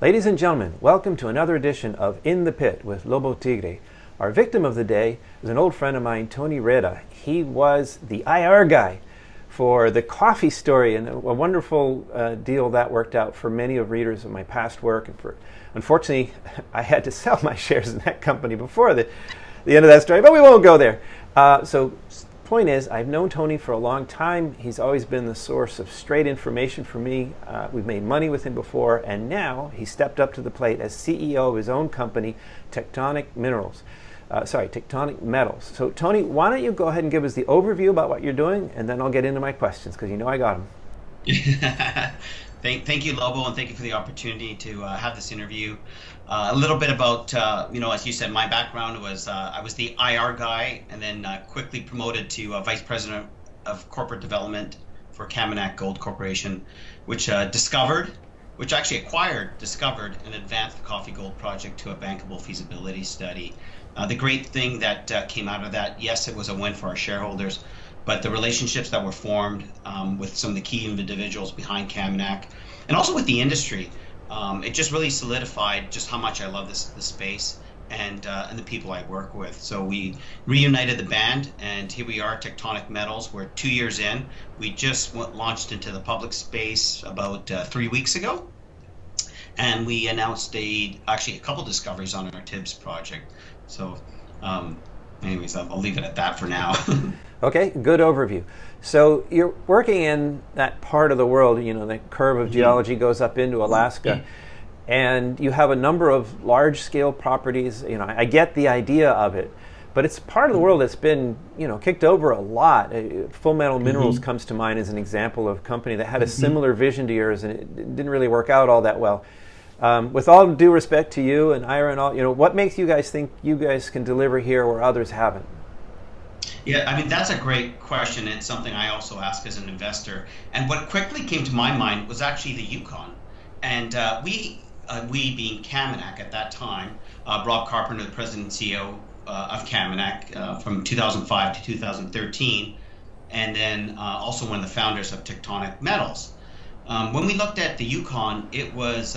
Ladies and gentlemen, welcome to another edition of In the Pit with Lobo Tigre. Our victim of the day is an old friend of mine, Tony Reda. He was the IR guy for the coffee story, and a wonderful deal that worked out for many of readers of my past work. And unfortunately, I had to sell my shares in that company before the end of that story, but we won't go there. So point is, I've known Tony for a long time. He's always been the source of straight information for me. We've made money with him before, and now he stepped up to the plate as CEO of his own company, Tectonic Metals. So Tony, why don't you go ahead and give us the overview about what you're doing, and then I'll get into my questions, because you know I got them. Thank you, Lobo, and thank you for the opportunity to have this interview. A little bit about, as you said, my background was I was the IR guy, and then quickly promoted to Vice President of Corporate Development for Kaminak Gold Corporation, which discovered and advanced the Coffee Gold project to a bankable feasibility study. The great thing that came out of that, yes, it was a win for our shareholders, but the relationships that were formed with some of the key individuals behind Kaminak, and also with the industry, it just really solidified just how much I love this space and the people I work with. So we reunited the band, and here we are, Tectonic Metals. We're 2 years in. We just launched into the public space about 3 weeks ago, and we announced a couple discoveries on our Tibbs project. So anyways, I'll leave it at that for now. Okay, good overview. So you're working in that part of the world, the curve of geology goes up into Alaska, and you have a number of large-scale properties. I get the idea of it, but it's part of the world that's been, kicked over a lot. Full Metal Minerals comes to mind as an example of a company that had a similar vision to yours, and it didn't really work out all that well. With all due respect to you and Ira and all, what makes you guys think you guys can deliver here where others haven't? Yeah, that's a great question. It's something I also ask as an investor. And what quickly came to my mind was actually the Yukon. And we being Kaminak at that time, Rob Carpenter, the president and CEO of Kaminak from 2005 to 2013, and then also one of the founders of Tectonic Metals. When we looked at the Yukon, it was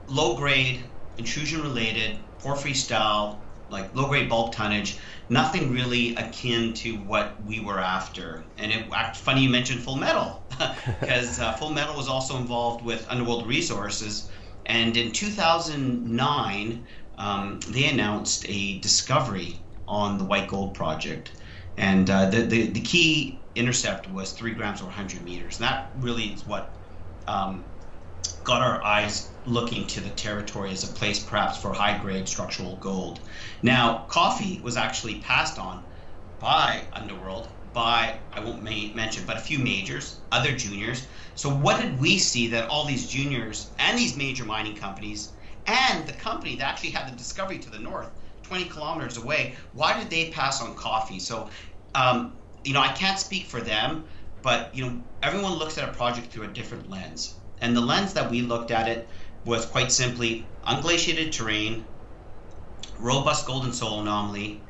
low-grade, intrusion-related, porphyry style, like low-grade bulk tonnage, nothing really akin to what we were after. And funny you mentioned Full Metal, because Full Metal was also involved with Underworld Resources, and in 2009 they announced a discovery on the White Gold project, and the key intercept was 3 grams over 100 meters. And that really is what got our eyes looking to the territory as a place perhaps for high-grade structural gold. Now, coffee was actually passed on by Underworld, by, I won't mention, but a few majors, other juniors. So what did we see that all these juniors and these major mining companies and the company that actually had the discovery to the north, 20 kilometers away, why did they pass on coffee? So, I can't speak for them, but, everyone looks at a project through a different lens. And the lens that we looked at it was quite simply unglaciated terrain, robust gold and soil anomaly,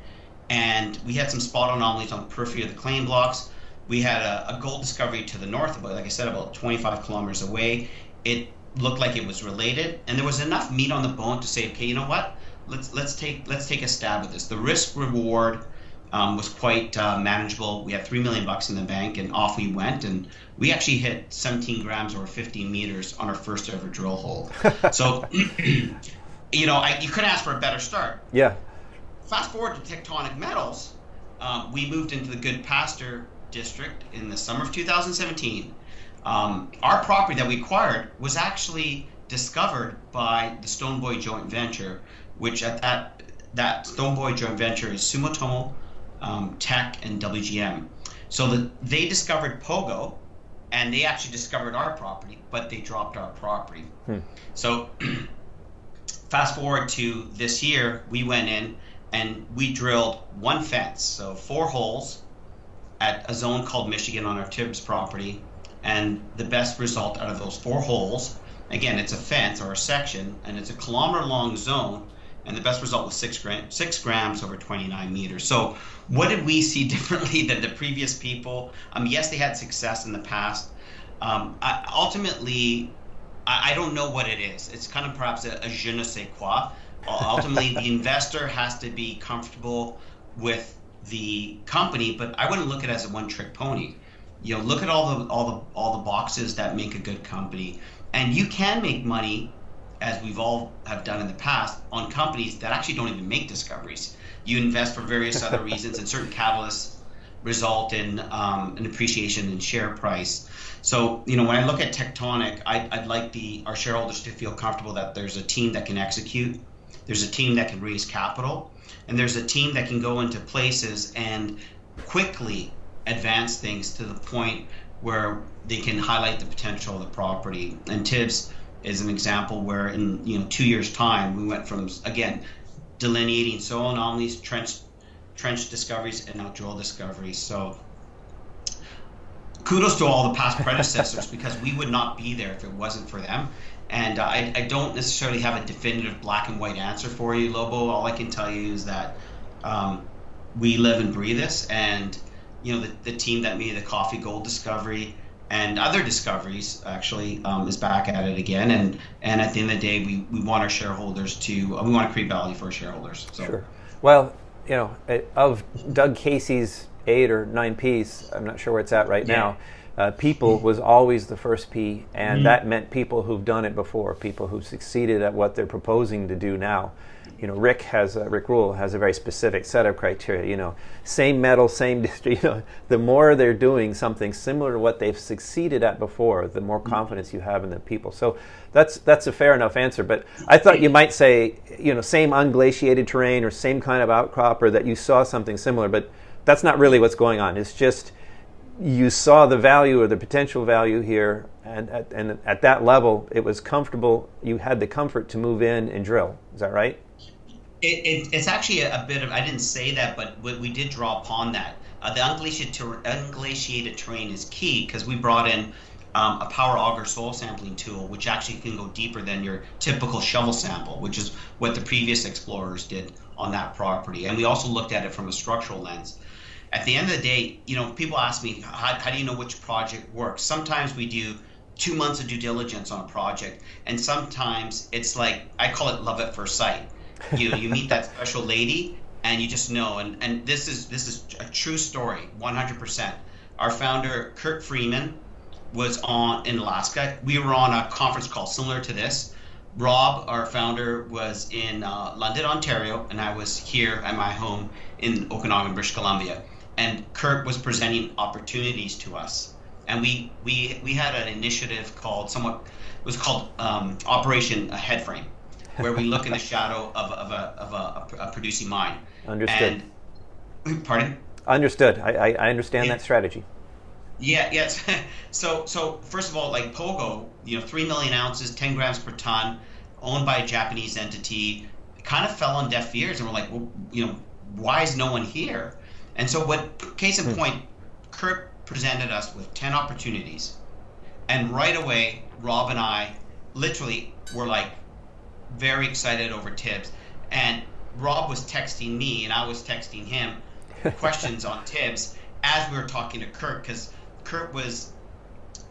and we had some spot anomalies on the periphery of the claim blocks. We had a gold discovery to the north, about 25 kilometers away. It looked like it was related, and there was enough meat on the bone to say, okay, you know what? Let's take a stab at this. The risk reward was quite manageable. We had $3 million in the bank, and off we went. And we actually hit 17 grams over 15 meters on our first ever drill hole. So, you couldn't ask for a better start. Yeah. Fast forward to Tectonic Metals, we moved into the Good Pasture district in the summer of 2017. Our property that we acquired was actually discovered by the Stoneboy joint venture, which at that Stoneboy joint venture is Sumitomo, Tech, and WGM. So they discovered Pogo, and they actually discovered our property, but they dropped our property. So fast forward to this year, we went in and we drilled one fence, so 4 holes at a zone called Michigan on our Tibbs property, and the best result out of those 4 holes, again, it's a fence or a section, and it's a kilometer-long zone, and the best result was 6 grams over 29 meters. So what did we see differently than the previous people? Yes, they had success in the past. Ultimately, I don't know what it is. It's kind of perhaps a je ne sais quoi. Ultimately, the investor has to be comfortable with the company, but I wouldn't look at it as a one-trick pony. Look at all the boxes that make a good company, and you can make money, as we've all have done in the past, on companies that actually don't even make discoveries. You invest for various other reasons, and certain catalysts result in an appreciation in share price. So, when I look at Tectonic, I'd like our shareholders to feel comfortable that there's a team that can execute, there's a team that can raise capital, and there's a team that can go into places and quickly advance things to the point where they can highlight the potential of the property. And Tibbs is an example where in 2 years' time we went from, again, delineating soil anomalies, trench discoveries, and now drill discoveries. So kudos to all the past predecessors because we would not be there if it wasn't for them. And I don't necessarily have a definitive black and white answer for you, Lobo. All I can tell you is that we live and breathe this, and the team that made the Coffee Gold discovery and other discoveries actually is back at it again. And at the end of the day, we want our shareholders to we want to create value for our shareholders. So. Sure. Well, of Doug Casey's 8 or 9 Ps, I'm not sure where it's at right now. People was always the first P, and that meant people who've done it before, people who've succeeded at what they're proposing to do now. Rick Rule has a very specific set of criteria. Same metal, same district. The more they're doing something similar to what they've succeeded at before, the more confidence you have in the people. So that's a fair enough answer. But I thought you might say, same unglaciated terrain or same kind of outcrop, or that you saw something similar. But that's not really what's going on. It's just you saw the value or the potential value here, and at that level, it was comfortable. You had the comfort to move in and drill. Is that right? It's actually a bit of, I didn't say that, but we did draw upon that. The unglaciated terrain is key because we brought in a power auger soil sampling tool, which actually can go deeper than your typical shovel sample, which is what the previous explorers did on that property. And we also looked at it from a structural lens. At the end of the day, people ask me, how do you know which project works? Sometimes we do 2 months of due diligence on a project, and sometimes it's like, I call it love at first sight. You meet that special lady and you just know, and this is a true story, 100%. Our founder Kurt Freeman was in Alaska. We were on a conference call similar to this. Rob, our founder, was in London, Ontario, and I was here at my home in Okanagan, British Columbia. And Kurt was presenting opportunities to us, and we had an initiative called Operation Headframe, where we look in the shadow of a producing mine. Understood. And, pardon? Understood. I understand that strategy. Yeah. Yes. So first of all, like Pogo, 3 million ounces, 10 grams per ton, owned by a Japanese entity, kind of fell on deaf ears, and we're like, well, why is no one here? And so case in point, Kurt presented us with 10 opportunities, and right away, Rob and I literally were like, very excited over Tibbs, and Rob was texting me and I was texting him questions on Tibbs as we were talking to Kurt, because Kurt was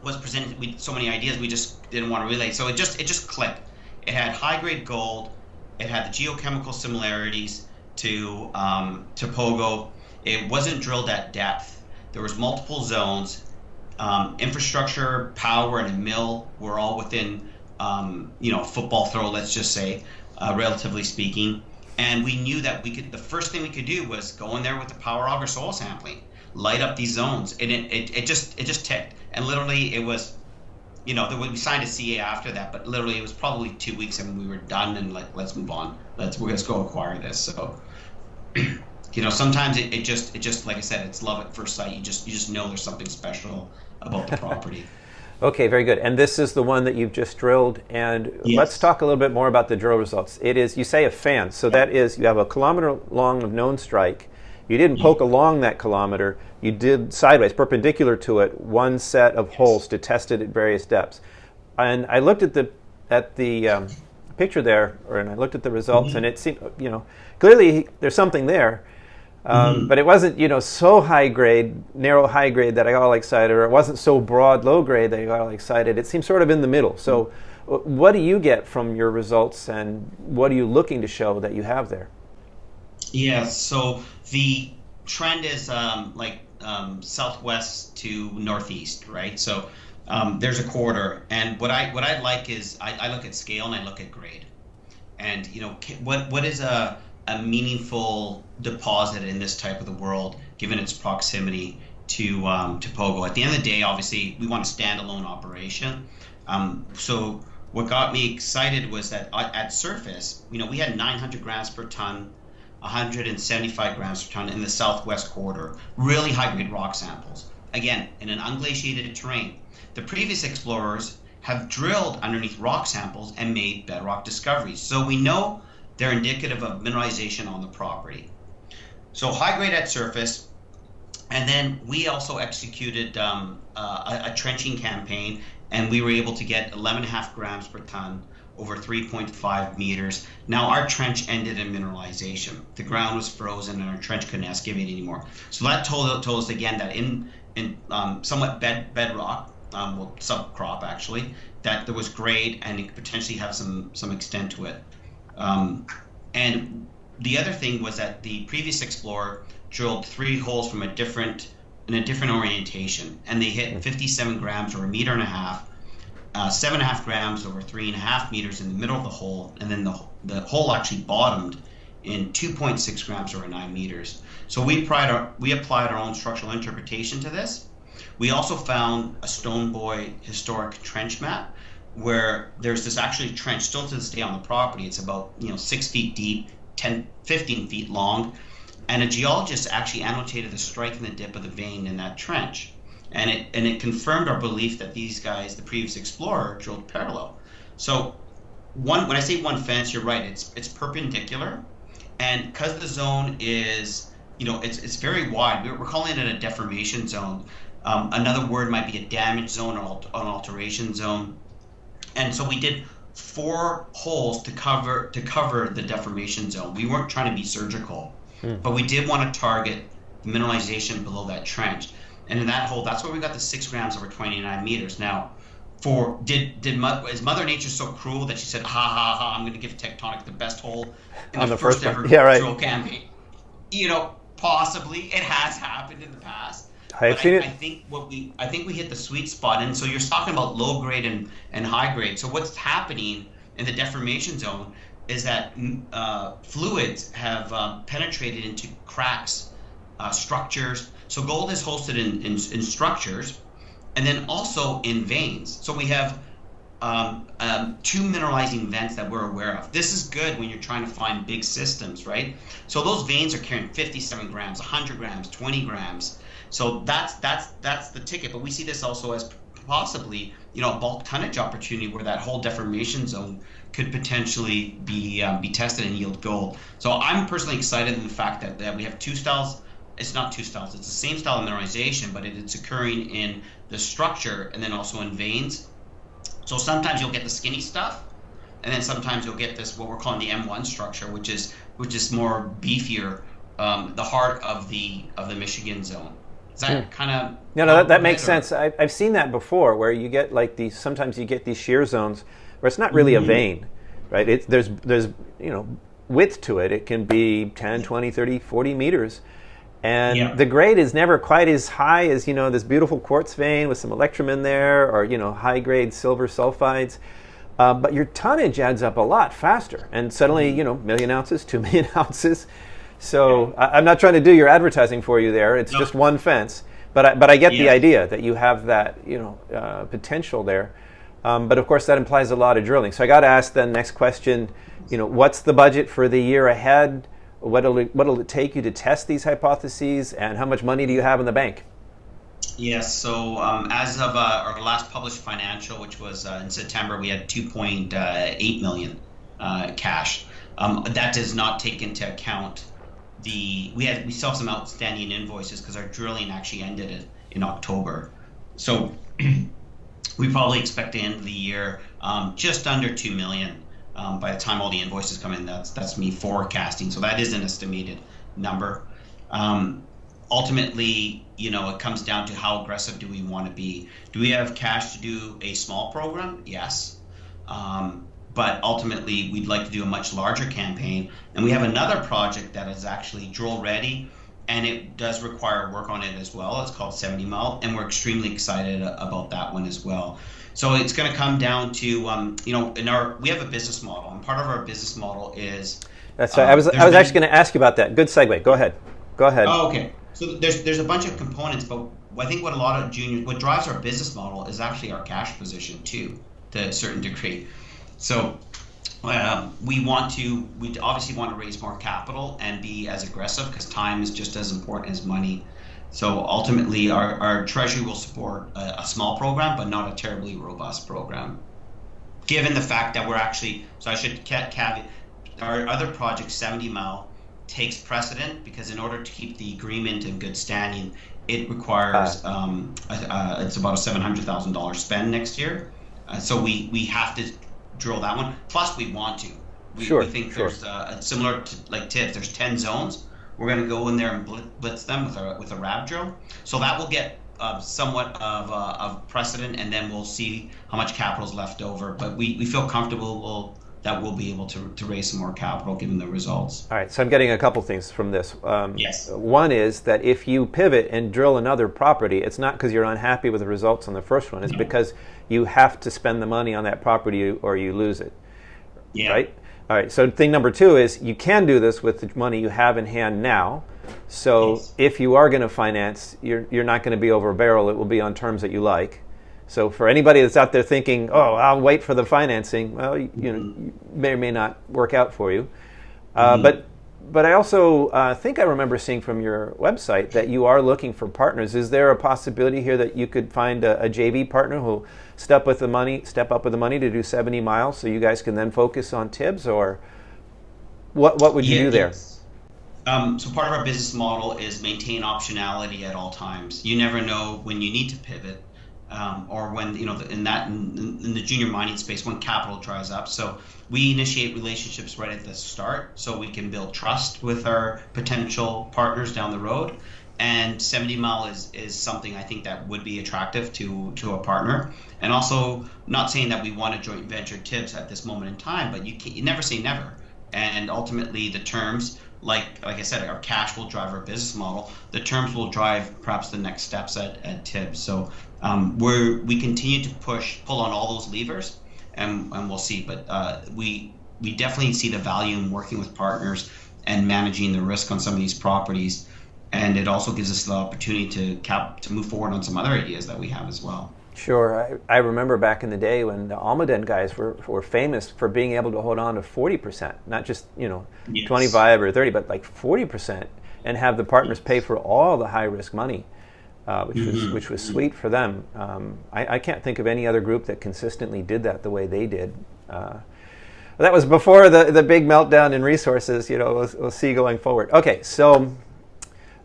presented with so many ideas we just didn't want to relay. So it just clicked. It had high grade gold, it had the geochemical similarities to Pogo. It wasn't drilled at depth. There was multiple zones. Infrastructure, power, and a mill were all within football throw, let's just say, relatively speaking. And we knew that the first thing we could do was go in there with the power auger soil sampling, light up these zones. And it just ticked. And literally it was, we signed a CA after that, but literally it was probably 2 weeks and we were done and like, let's move on. Let's go acquire this. So, sometimes it just, like I said, it's love at first sight. You just know there's something special about the property. Okay, very good. And this is the one that you've just drilled. And yes. Let's talk a little bit more about the drill results. It is, you say, a fan. So that is, you have a kilometer long of known strike. You didn't poke along that kilometer. You did sideways, perpendicular to it, one set of holes to test it at various depths. And I looked at the picture there, and I looked at the results, and it seemed, clearly there's something there. But it wasn't, so high grade, narrow high grade that I got all excited, or it wasn't so broad low grade that I got all excited. It seemed sort of in the middle. So What do you get from your results, and what are you looking to show that you have there? Yeah, so the trend is southwest to northeast, right? So there's a corridor, and what I like is I look at scale and I look at grade, and what is a meaningful deposit in this type of the world, given its proximity to Pogo. At the end of the day, obviously, we want a standalone operation. So what got me excited was that at surface, we had 900 grams per ton, 175 grams per ton in the southwest corridor, really high-grade rock samples. Again, in an unglaciated terrain. The previous explorers have drilled underneath rock samples and made bedrock discoveries. So we know they're indicative of mineralization on the property. So high-grade at surface, and then we also executed a trenching campaign, and we were able to get 11.5 grams per ton over 3.5 meters. Now our trench ended in mineralization. The ground was frozen and our trench couldn't excavate anymore. So that told us again that in somewhat bedrock, subcrop actually, that there was grade and it could potentially have some extent to it. And the other thing was that the previous explorer drilled 3 holes from in a different orientation, and they hit 57 grams or 1.5 meters, 7.5 grams over 3.5 meters in the middle of the hole, and then the hole actually bottomed in 2.6 grams over 9 meters. So we applied our own structural interpretation to this. We also found a Stoneboy historic trench map where there's this actually trench still to this day on the property. It's about 6 feet deep, 15 feet long, and a geologist actually annotated the strike and the dip of the vein in that trench. And it confirmed our belief that these guys, the previous explorer, drilled parallel. So when I say one fence, you're right. It's perpendicular, and because the zone is it's very wide. We're calling it a deformation zone. Another word might be a damage zone or an alteration zone. And so we did 4 holes to cover the deformation zone. We weren't trying to be surgical, but we did want to target the mineralization below that trench. And in that hole, that's where we got the 6 grams over 29 meters. Now, is Mother Nature so cruel that she said, I'm going to give Tectonic the best hole in the first ever drill campaign? Possibly. It has happened in the past. I've seen it. I think we hit the sweet spot. And so you're talking about low grade and high grade. So what's happening in the deformation zone is that fluids have penetrated into cracks, structures. So gold is hosted in structures, and then also in veins. So we have 2 mineralizing vents that we're aware of. This is good when you're trying to find big systems, right? So those veins are carrying 57 grams, 100 grams, 20 grams. So that's the ticket. But we see this also as possibly a bulk tonnage opportunity where that whole deformation zone could potentially be tested and yield gold. So I'm personally excited in the fact that we have 2 styles. It's not 2 styles. It's the same style of mineralization, but it's occurring in the structure and then also in veins. So sometimes you'll get the skinny stuff, and then sometimes you'll get this what we're calling the M1 structure, which is more beefier, the heart of the Michigan zone. Is that kind of that makes sense. I've seen that before, where you get like these. Sometimes you get these shear zones where it's not really a vein, right? There's width to it. It can be 10, 20, 30, 40 meters. And the grade is never quite as high as, this beautiful quartz vein with some electrum in there, or, high-grade silver sulfides. But your tonnage adds up a lot faster. And suddenly, 1 million ounces, 2 million ounces. So I'm not trying to do your advertising for you there. It's just one fence. But I get the idea that you have that, potential there. But, of course, that implies a lot of drilling. So I got to ask the next question, what's the budget for the year ahead? What'll it take you to test these hypotheses, and how much money do you have in the bank? Yes, so as of our last published financial, which was in September, we had 2.8 million cash. That does not take into account we still have some outstanding invoices because our drilling actually ended in October. So we probably expect to end the year just under 2 million. By the time all the invoices come in, that's me forecasting. So that is an estimated number. Ultimately, it comes down to how aggressive do we want to be. Do we have cash to do a small program? Yes. But ultimately, we'd like to do a much larger campaign. And we have another project that is actually drill ready, and it does require work on it as well. It's called 70 Mile, and we're extremely excited about that one as well. So it's going to come down to, we have a business model, and part of our business model is. That's right. I was actually going to ask you about that. Good segue. Go ahead. Oh, okay. So there's a bunch of components, but I think what what drives our business model is actually our cash position too, to a certain degree. So we obviously want to raise more capital and be as aggressive, because time is just as important as money. So ultimately, our treasury will support a small program, but not a terribly robust program. Given the fact that so I should caveat, our other project, 70 Mile, takes precedent, because in order to keep the agreement in good standing, it requires it's about a $700,000 spend next year. So we have to drill that one. Plus, we want to. We think there's similar to like Tibbs. There's 10 zones. We're going to go in there and blitz them with a RAB drill. So that will get somewhat of precedent, and then we'll see how much capital is left over. But we feel comfortable that we'll be able to raise some more capital given the results. All right, so I'm getting a couple things from this. Yes. One is that if you pivot and drill another property, it's not because you're unhappy with the results on the first one. It's because you have to spend the money on that property or you lose it. Yeah. Right? All right, so thing number two is you can do this with the money you have in hand now. So yes. If you are going to finance, you're not going to be over a barrel. It will be on terms that you like. So for anybody that's out there thinking, oh, I'll wait for the financing, well, you may or may not work out for you. But I also think I remember seeing from your website that you are looking for partners. Is there a possibility here that you could find a JV partner who'll step up with the money to do 70 miles, so you guys can then focus on Tibbs, or what would you do there? So part of our business model is maintain optionality at all times. You never know when you need to pivot. Or when in the junior mining space, when capital dries up. So we initiate relationships right at the start, so we can build trust with our potential partners down the road. And 70 Mile is something I think that would be attractive to a partner. And also, not saying that we want to joint venture Tibbs at this moment in time, but you never say never. And ultimately, the terms, like I said, our cash will drive our business model. The terms will drive perhaps the next steps at Tibbs. So we continue to pull on all those levers, and we'll see. But we definitely see the value in working with partners and managing the risk on some of these properties. And it also gives us the opportunity to move forward on some other ideas that we have as well. Sure. I remember back in the day when the Almaden guys were famous for being able to hold on to 40%, not just yes. 25 or 30, but like 40%, and have the partners pay for all the high risk money, which was sweet for them. I can't think of any other group that consistently did that the way they did. That was before the big meltdown in resources. We'll see going forward. Okay, so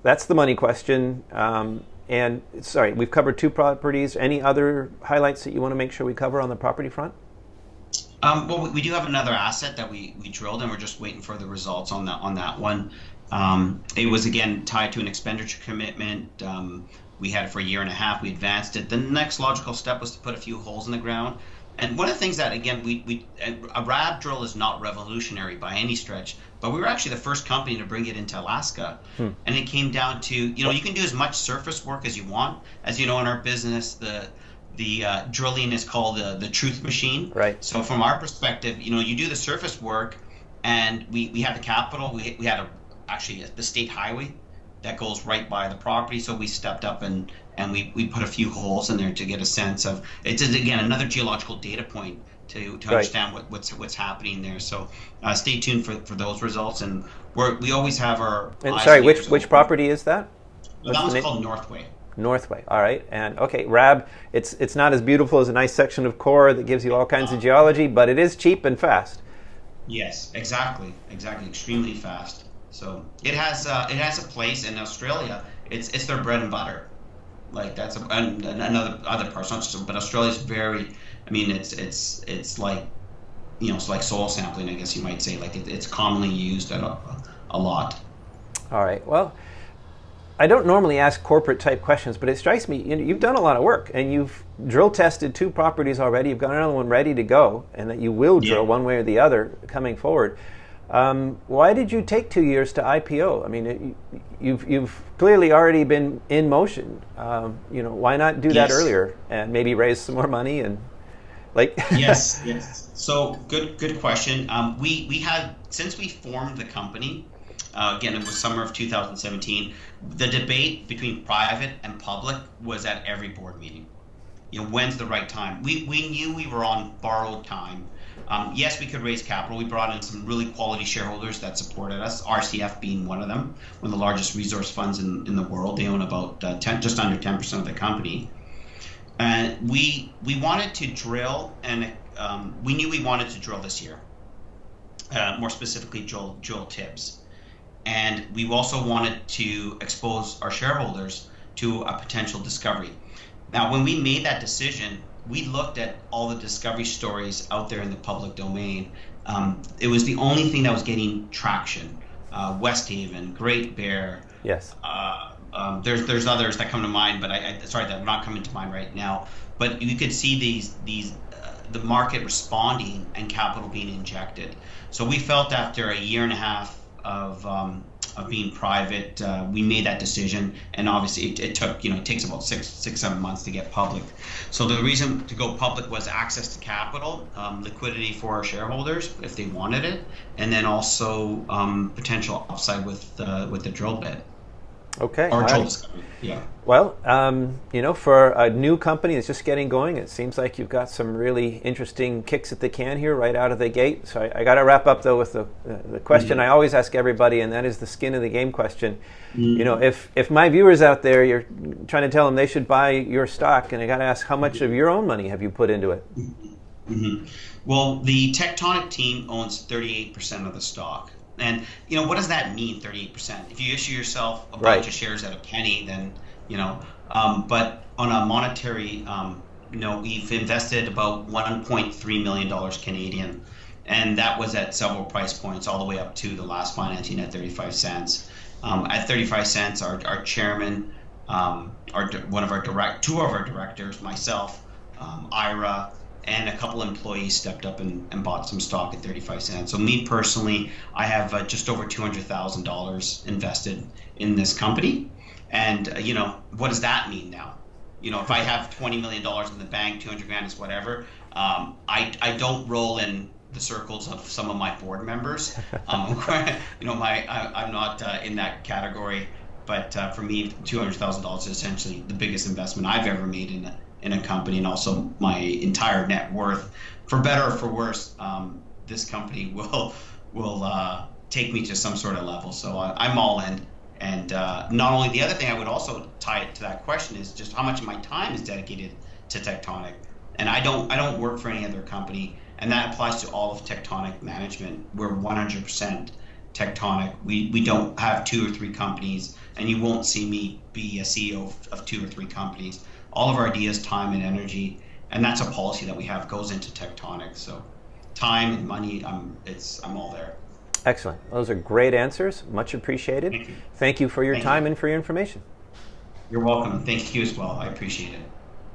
that's the money question. And sorry, we've covered 2 properties. Any other highlights that you want to make sure we cover on the property front? Well, we do have another asset that we drilled, and we're just waiting for the results on that one. It was, again, tied to an expenditure commitment. We had it for a year and a half. We advanced it. The next logical step was to put a few holes in the ground. And one of the things that, again, a RAB drill is not revolutionary by any stretch, but we were actually the first company to bring it into Alaska. And it came down to, you can do as much surface work as you want. As you know, in our business, the drilling is called the truth machine. Right. So from our perspective, you do the surface work, and we had the capital. We had the state highway that goes right by the property. So we stepped up and we put a few holes in there to get a sense of, it's again another geological data point to understand what's happening there. So stay tuned for those results, and we always have our. And sorry, which property is that? That one's called Northway. Northway, all right. And okay, RAB, it's not as beautiful as a nice section of core that gives you all kinds of geology, but it is cheap and fast. Yes, exactly, extremely fast. So it has a place in Australia. It's their bread and butter. Like that's another other part. But Australia's very. I mean, it's like, it's like soil sampling, I guess you might say. Like it's commonly used a lot. All right. Well, I don't normally ask corporate type questions, but it strikes me, you've done a lot of work and you've drill tested 2 properties already. You've got another one ready to go, and that you will drill one way or the other coming forward. Why did you take 2 years to IPO? I mean, you've clearly already been in motion. Why not do that earlier and maybe raise some more money and like? Yes. So good question. We had, since we formed the company. Again, it was summer of 2017. The debate between private and public was at every board meeting. When's the right time? We knew we were on borrowed time. Yes, we could raise capital. We brought in some really quality shareholders that supported us, RCF being one of them, one of the largest resource funds in the world. They own about just under 10% of the company. And we wanted to drill, and we knew we wanted to drill this year, more specifically drill tips. And we also wanted to expose our shareholders to a potential discovery. Now, when we made that decision, we looked at all the discovery stories out there in the public domain. It was the only thing that was getting traction. West Haven, Great Bear. Yes. There's others that come to mind, but sorry, that are not coming to mind right now. But you could see these the market responding and capital being injected. So we felt after a year and a half of being private, we made that decision, and obviously it took, it takes about 6-7 months to get public. So the reason to go public was access to capital, liquidity for our shareholders if they wanted it, and then also potential upside with the drill bit. Okay. Or drill discovery. Yeah. Well, for a new company that's just getting going, it seems like you've got some really interesting kicks at the can here right out of the gate. So I got to wrap up, though, with the question I always ask everybody, and that is the skin of the game question. If my viewers out there, you're trying to tell them they should buy your stock, and I got to ask, how much of your own money have you put into it? Well, the Tectonic team owns 38% of the stock. And, what does that mean, 38%? If you issue yourself a bunch of shares at a penny, then, but on a monetary, we've invested about $1.3 million Canadian. And that was at several price points, all the way up to the last financing at 35 cents. At 35 cents, our chairman, two of our directors, myself, Ira, and a couple employees stepped up and bought some stock at 35 cents. So me personally, I have just over $200,000 invested in this company. And, what does that mean now? If I have $20 million in the bank, 200 grand is whatever, I don't roll in the circles of some of my board members. I'm not in that category. But for me, $200,000 is essentially the biggest investment I've ever made in a company, and also my entire net worth. For better or for worse, this company will take me to some sort of level. So I'm all in. And not only, the other thing I would also tie it to that question is just how much of my time is dedicated to Tectonic. And I don't work for any other company, and that applies to all of Tectonic management. We're 100% Tectonic. We don't have 2 or 3 companies, and you won't see me be a CEO of 2 or 3 companies. All of our ideas, time and energy, and that's a policy that we have, goes into Tectonic. So time and money, I'm all there. Excellent. Those are great answers. Much appreciated. Thank you. Thank you for your time and for your information. You're welcome. Thank you as well. I appreciate it.